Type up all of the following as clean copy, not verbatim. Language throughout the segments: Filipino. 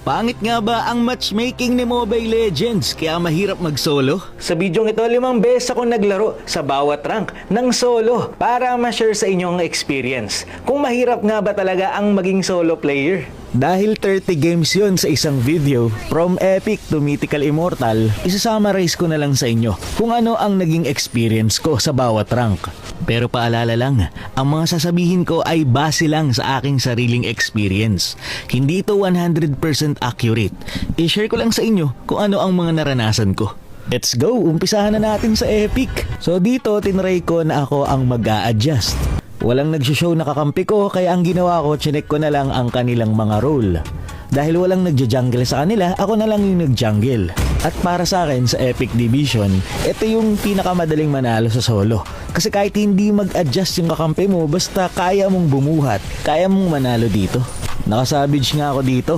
Pangit nga ba ang matchmaking ni Mobile Legends kaya mahirap mag-solo? Sa bidyong ito, 5 beses ako naglaro sa bawat rank ng solo para ma-share sa inyo ang experience. Kung mahirap nga ba talaga ang maging solo player? Dahil 30 games yon sa isang video, from Epic to Mythical Immortal, isa-summarize ko na lang sa inyo kung ano ang naging experience ko sa bawat rank. Pero paalala lang, ang mga sasabihin ko ay base lang sa aking sariling experience. Hindi ito 100% accurate. I-share ko lang sa inyo kung ano ang mga naranasan ko. Let's go! Umpisahan na natin sa Epic. So dito, tinry ko na ako ang mag-a-adjust. Walang nagsishow na kakampi ko kaya ang ginawa ko, chinek ko na lang ang kanilang mga role. Dahil walang nagja-jungle sa kanila, ako na lang yung nag-jungle. At para sa akin sa Epic Division, ito yung pinakamadaling manalo sa solo. Kasi kahit hindi mag-adjust yung kakampi mo, basta kaya mong bumuhat, kaya mong manalo dito. Nakasavage nga ako dito.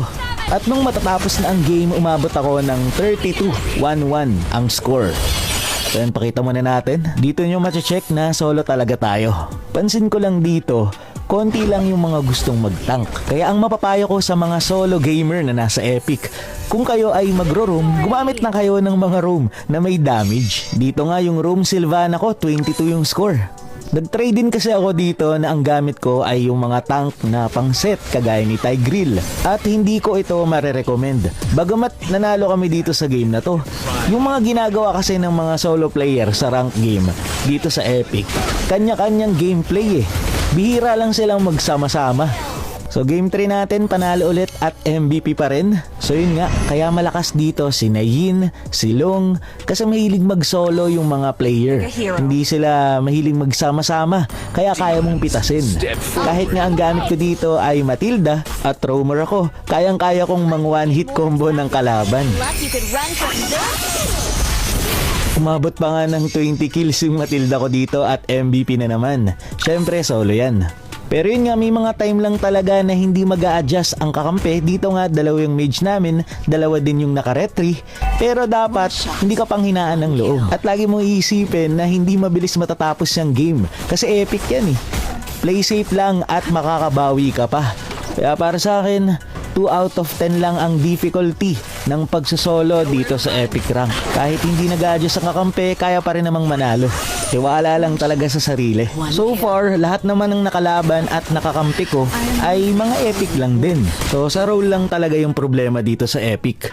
At nung matatapos na ang game, umabot ako ng 32-1-1 ang score. So yan, pakita muna natin. Dito nyo mache-check na solo talaga tayo. Pansin ko lang dito, konti lang yung mga gustong mag-tank. Kaya ang mapapayo ko sa mga solo gamer na nasa Epic, kung kayo ay magro-roam, gumamit na kayo ng mga roam na may damage. Dito nga yung roam Sylvana ko, 22 yung score. Nag-trade din kasi ako dito na ang gamit ko ay yung mga tank na pang-set kagaya ni Tigreal. At hindi ko ito marerecommend. Bagamat nanalo kami dito sa game na to. Yung mga ginagawa kasi ng mga solo player sa rank game dito sa Epic, kanya-kanyang gameplay eh. Bihira lang silang magsama-sama. So game 3 natin, panalo ulit at MVP pa rin. So yun nga, kaya malakas dito si Nayin, si Long, kasi mahilig mag-solo yung mga player. Hindi sila mahilig magsama-sama, kaya kaya mong pitasin. Kahit nga ang gamit ko dito ay Matilda at roamer ako, kayang-kaya kong mang one-hit combo ng kalaban. Umabot pa nga ng 20 kills yung Matilda ko dito at MVP na naman. Syempre solo yan. Pero yun nga, may mga time lang talaga na hindi mag-a-adjust ang kakampi. Dito nga, 2 yung mage namin, 2 din yung naka-retry. Pero dapat, hindi ka panghinaan ng loob. At lagi mong iisipin na hindi mabilis matatapos yung game. Kasi epic yan eh. Play safe lang at makakabawi ka pa. Kaya para sa akin, 2 out of 10 lang ang difficulty ng pagsosolo dito sa Epic Rank. Kahit hindi nag-adjust ang kakampi, kaya pa rin namang manalo. Tiwala lang talaga sa sarili. So far, lahat naman ng nakalaban at nakakampi ko ay mga epic lang din. So sa role lang talaga yung problema dito sa Epic.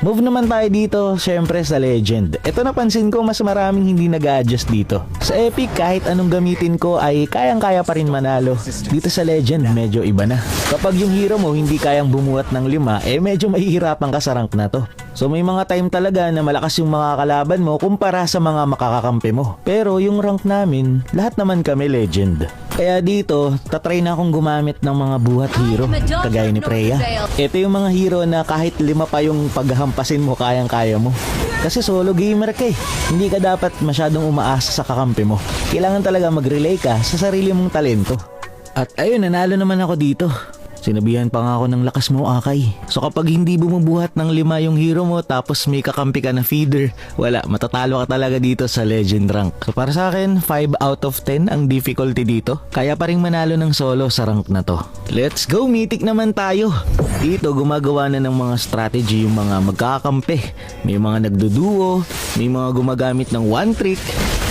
Move naman tayo dito, syempre sa Legend. Ito napansin ko, mas maraming hindi nag-adjust dito. Sa Epic, kahit anong gamitin ko ay kayang-kaya pa rin manalo. Dito sa Legend, medyo iba na. Kapag yung hero mo hindi kayang bumuhat ng 5, medyo mahihirapan ka sa rank na to. So may mga time talaga na malakas yung mga kalaban mo kumpara sa mga makakakampi mo. Pero yung rank namin, lahat naman kami Legend. Kaya dito, tatry na akong gumamit ng mga buhat hero, kagaya ni Freya. Ito yung mga hero na kahit 5 pa yung paghahampasin mo, kayang-kaya mo. Kasi solo gamer ka eh. Hindi ka dapat masyadong umaasa sa kakampi mo. Kailangan talaga mag-relay ka sa sarili mong talento. At ayun, nanalo naman ako dito. Sinabihan pa nga ako ng lakas mo, Akay. So kapag hindi bumubuhat ng 5 yung hero mo tapos may kakampi ka na feeder, wala, matatalo ka talaga dito sa Legend rank. So para sa akin, 5 out of 10 ang difficulty dito. Kaya pa rin manalo ng solo sa rank na to. Let's go, Mythic naman tayo. Dito gumagawa na ng mga strategy yung mga magkakampi. May mga nagduduo, may mga gumagamit ng one trick.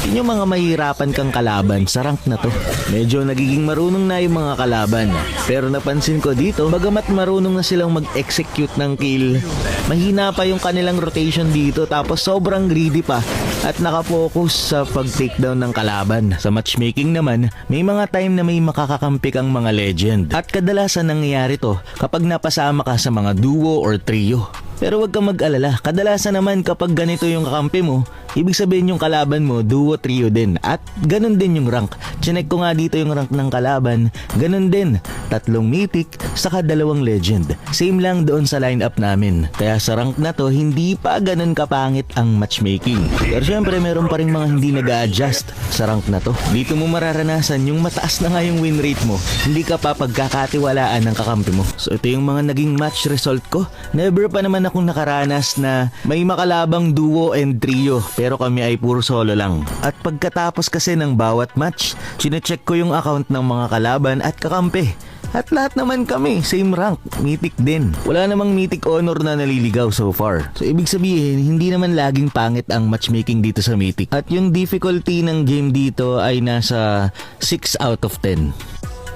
Yun yung mga mahirapan kang kalaban sa rank na to. Medyo nagiging marunong na yung mga kalaban. Pero napansin ko dito, bagamat marunong na silang mag-execute ng kill, mahina pa yung kanilang rotation dito tapos sobrang greedy pa at nakafocus sa pag-takedown ng kalaban. Sa matchmaking naman, may mga time na may makakakampi kang mga legend. At kadalasan nangyayari to kapag napasama ka sa mga duo or trio. Pero wag kang mag-alala, kadalasan naman kapag ganito yung kakampi mo, ibig sabihin yung kalaban mo, duo, trio din. At ganun din yung rank. Chinek ko nga dito yung rank ng kalaban, ganun din. 3 mythic, saka 2 legend. Same lang doon sa lineup namin. Kaya sa rank na to, hindi pa ganun kapangit ang matchmaking. Pero syempre, meron pa rin mga hindi nag-a-adjust sa rank na to. Dito mo mararanasan yung mataas na nga yung win rate mo. Hindi ka pa pagkakatiwalaan ng kakampi mo. So ito yung mga naging match result ko. Never pa naman akong nakaranas na may makalabang duo and trio. Pero kami ay puro solo lang. At pagkatapos kasi ng bawat match, chinecheck ko yung account ng mga kalaban at kakampi. At lahat naman kami, same rank, Mythic din. Wala namang Mythic Honor na naliligaw so far. So ibig sabihin, hindi naman laging pangit ang matchmaking dito sa Mythic. At yung difficulty ng game dito ay nasa 6 out of 10.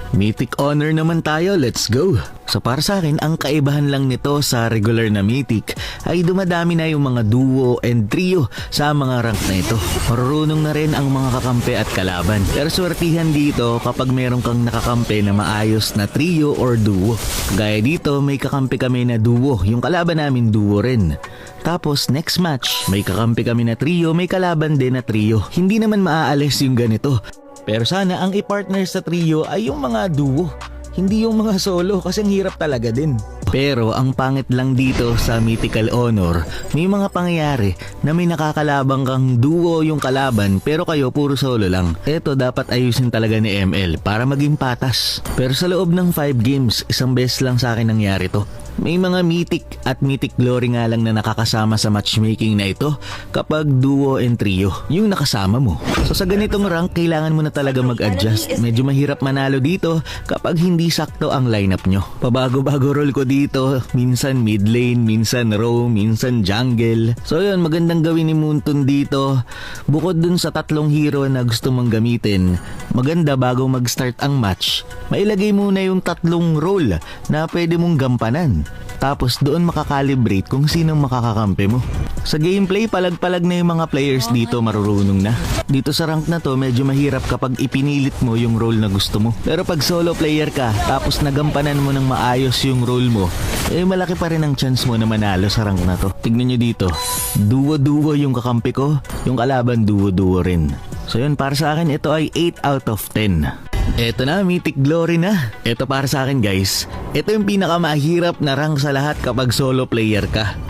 Mythic Honor naman tayo, let's go! So para sa akin, ang kaibahan lang nito sa regular na Mythic ay dumadami na yung mga duo and trio sa mga rank na ito. Marurunong na rin ang mga kakampi at kalaban. Pero swertihan dito kapag meron kang nakakampi na maayos na trio or duo. Gaya dito, may kakampi kami na duo, yung kalaban namin duo rin. Tapos next match, may kakampi kami na trio, may kalaban din na trio. Hindi naman maaalis yung ganito. Pero sana ang i-partner sa trio ay yung mga duo, hindi yung mga solo kasi ang hirap talaga din. Pero ang pangit lang dito sa Mythical Honor, may mga pangyayari na may nakakalabang kang duo yung kalaban pero kayo puro solo lang. Ito dapat ayusin talaga ni ML para maging patas. Pero sa loob ng 5 games, isang beses lang sa akin nangyari to. May mga Mythic at Mythic Glory nga lang na nakakasama sa matchmaking na ito kapag duo and trio yung nakasama mo. So sa ganitong rank, kailangan mo na talaga mag-adjust. Medyo mahirap manalo dito kapag hindi sakto ang lineup nyo. Pabago-bago roll ko dito, minsan mid lane, minsan roam, minsan jungle. So yun, magandang gawin ni Moonton dito. Bukod dun sa 3 hero na gusto mong gamitin, maganda bago mag-start ang match, mailagay muna yung 3 role na pwede mong gampanan. Tapos doon makakalibrate kung sinong makakakampi mo. Sa gameplay, palag-palag na yung mga players dito, marurunong na. Dito sa rank na to, medyo mahirap kapag ipinilit mo yung role na gusto mo. Pero pag solo player ka, tapos nagampanan mo ng maayos yung role mo, eh malaki pa rin ang chance mo na manalo sa rank na to. Tignan nyo dito, duo-duo yung kakampi ko, yung kalaban duo-duo rin. So yun, para sa akin, ito ay 8 out of 10. Eto na, Mythic Glory na. Eto para sa akin guys, ito yung pinakamahirap na rank sa lahat kapag solo player ka.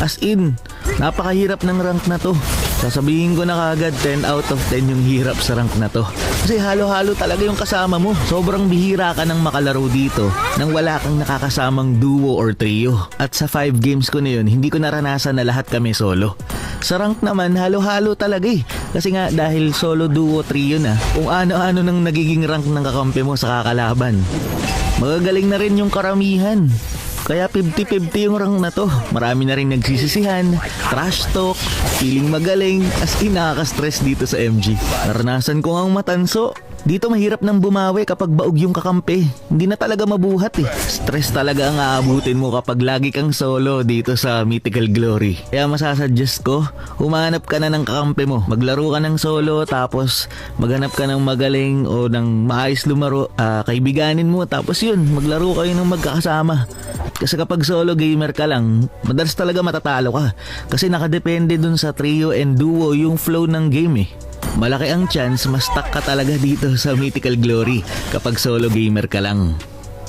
As in, napakahirap ng rank na to. Sasabihin ko na kagad 10 out of 10 yung hirap sa rank na to. Kasi halo-halo talaga yung kasama mo. Sobrang bihira ka nang makalaro dito nang wala kang nakakasamang duo or trio. At sa 5 games ko na yun, hindi ko naranasan na lahat kami solo. Sa rank naman, halo-halo talaga eh. Kasi nga dahil solo, duo, trio na, kung ano-ano nang nagiging rank ng kakampi mo sa kakalaban. Magagaling na rin yung karamihan. Kaya 50-50 yung rank na to. Marami na rin nagsisisihan, trash talk, feeling magaling, as in nakaka-stress dito sa MG. Naranasan ko ngang matanso. Dito mahirap nang bumawi kapag baog yung kakampi. Hindi na talaga mabuhat eh. Stress talaga ang aabutin mo kapag lagi kang solo dito sa Mythical Glory. Kaya masasuggest ko, humanap ka na ng kakampi mo. Maglaro ka ng solo, tapos maghanap ka ng magaling o ng maayos lumaro. Kaibiganin mo, tapos yun, maglaro kayo ng magkakasama. Kasi kapag solo gamer ka lang, madalas talaga matatalo ka. Kasi nakadepende dun sa trio and duo yung flow ng game eh. Malaki ang chance mas stuck ka talaga dito sa Mythical Glory kapag solo gamer ka lang.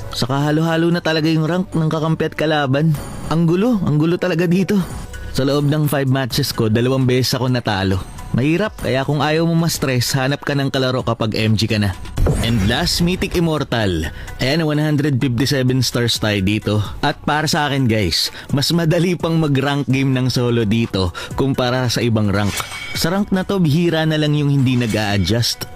Saka halo-halo na talaga yung rank ng kakampi at kalaban. Ang gulo talaga dito. Sa loob ng 5 matches ko, 2 beses ako natalo. Mahirap, kaya kung ayaw mo ma-stress, hanap ka ng kalaro kapag MG ka na. And last, Mythic Immortal. Ayan, 157 stars tayo dito. At para sa akin guys, mas madali pang mag-rank game ng solo dito kumpara sa ibang rank. Sa rank na to, bihira na lang yung hindi nag-a-adjust.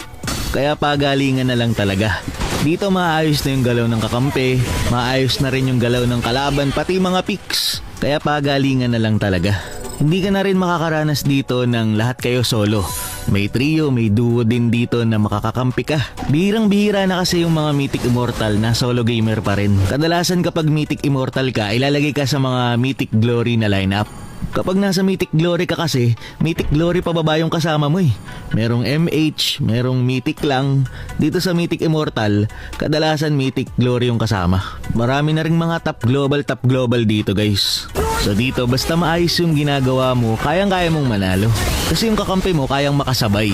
Kaya pagalingan na lang talaga. Dito maayos na yung galaw ng kakampi, maayos na rin yung galaw ng kalaban, pati mga picks. Kaya pagalingan na lang talaga. Hindi ka na rin makakaranas dito ng lahat kayo solo. May trio, may duo din dito na makakakampi ka. Bihirang-bihira na kasi yung mga Mythic Immortal na solo gamer pa rin. Kadalasan kapag Mythic Immortal ka, ilalagay ka sa mga Mythic Glory na lineup. Kapag nasa Mythic Glory ka kasi, Mythic Glory pababa yung kasama mo eh. Merong MH, merong Mythic lang. Dito sa Mythic Immortal, kadalasan Mythic Glory yung kasama. Marami na ring mga top global dito guys. So dito, basta maayos yung ginagawa mo, kayang-kaya mong manalo. Kasi yung kakampi mo, kayang makasabay.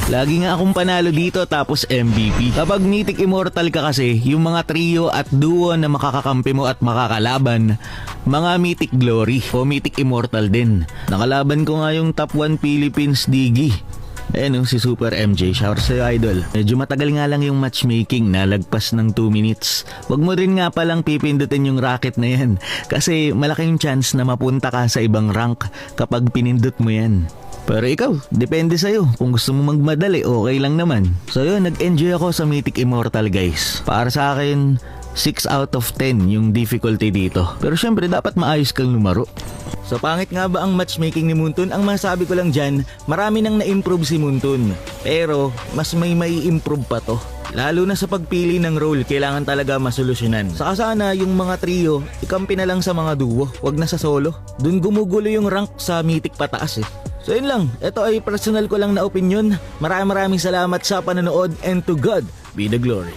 Lagi nga akong panalo dito tapos MVP. Kapag Mythic Immortal ka kasi, yung mga trio at duo na makakakampi mo at makakalaban, mga Mythic Glory o Mythic Immortal din. Nakalaban ko nga yung top 1 Philippines Digi. Ayan si Super MJ, shower sa'yo idol. Medyo matagal nga lang yung matchmaking, nalagpas ng 2 minutes. Wag mo rin nga palang pipindutin yung racket na yan. Kasi malaking chance na mapunta ka sa ibang rank kapag pinindot mo yan. Pero ikaw, depende sa'yo. Kung gusto mo magmadali, okay lang naman. So yun, nag-enjoy ako sa Mythic Immortal guys. Para sa akin, 6 out of 10 yung difficulty dito. Pero syempre dapat maayos kang lumaro. So pangit nga ba ang matchmaking ni Muntun? Ang masabi ko lang dyan, marami nang na-improve si Muntun. Pero mas may improve pa to. Lalo na sa pagpili ng role, kailangan talaga masolusyonan. Saka sana yung mga trio, ikampi na lang sa mga duo, wag na sa solo. Dun gumugulo yung rank sa mythic pataas eh. So yun lang, ito ay personal ko lang na opinion. Maraming salamat sa panonood and to God be the glory.